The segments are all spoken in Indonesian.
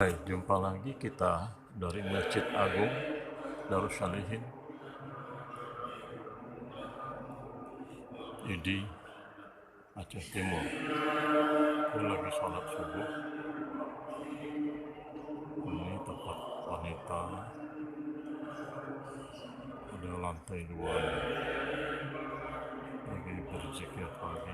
Hai, jumpa lagi kita dari Masjid Agung Darussalihin di Aceh Timur. Ini lagi sholat subuh. Ini tempat wanita, ada lantai 2 lagi berzikir pagi.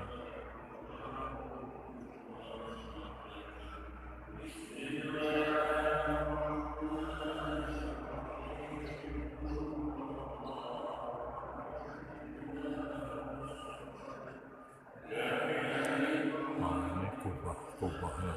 Ini kubahnya.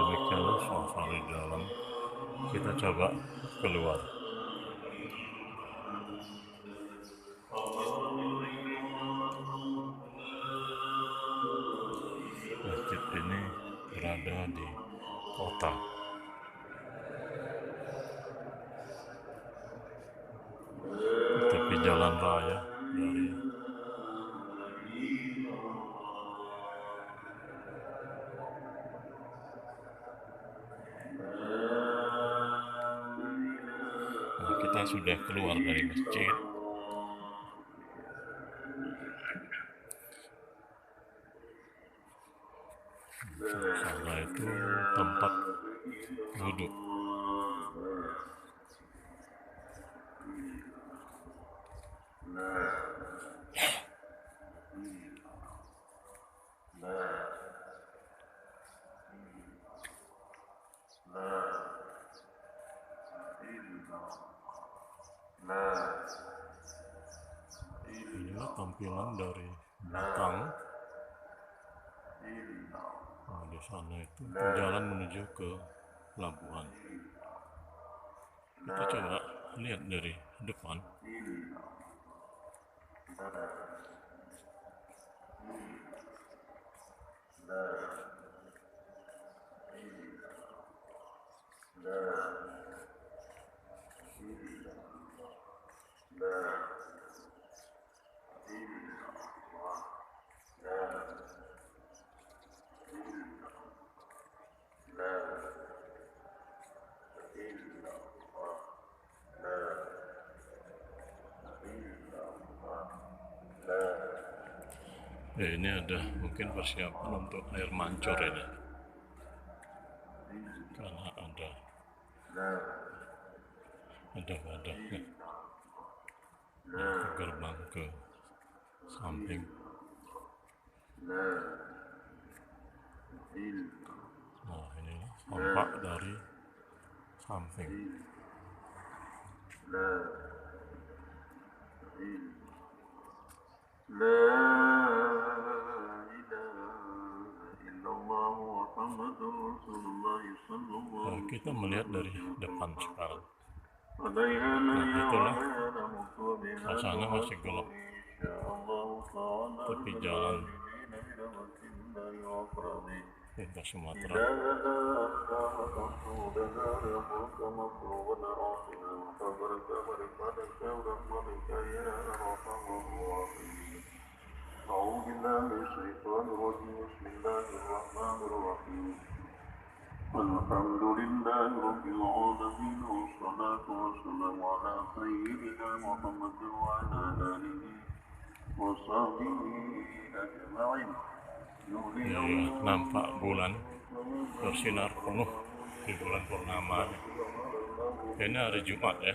Demikianlah suasana di dalam. Kita coba keluar. Masjid ini berada di kota. Tepi jalan raya dari kita sudah keluar dari masjid. Sana itu tempat duduk. Inilah tampilan dari belakang. Nah, di sana itu jalan menuju ke pelabuhan. Kita coba lihat dari depan. Ini ada mungkin persiapan untuk air mancur ini, karena ada wadahnya. Gerbang ke samping. Nah, ini tampak dari samping. Nah, kita melihat dari depan sekarang. Nah, itulah suasana masih gelap, tepi jalan lintas Sumatera. Alhamdulillah Rabbil Alamin, wassalatu wassalamu ala sayyidina Muhammad wa ala alihi wa sahbihi ajma'in. Nampak bulan bersinar penuh di bulan purnama. Ini hari Jumat ya,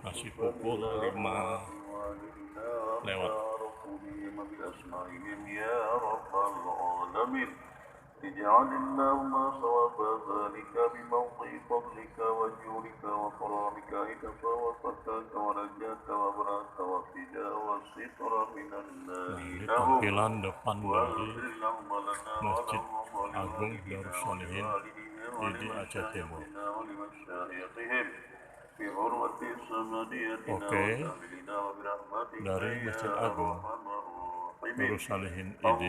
masih pukul 5 lewat. اجعل اللهم ثواب ذلك بموضع فضلك وجودك وكرامك إنك وفتاك ورجاك وبراك وفدا والستر من النار. Ini tampilan depan dari Masjid Agung Darussalihin di Aceh Timur. بحرمة سمديتنا Oke, وكاملنا وبرحمتك dari يا Masjid Agung أرحم الراحمين Nurul Salihin ID,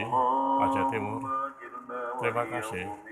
Aceh Timur. اللهم أجرنا Terima kasih. وإياهم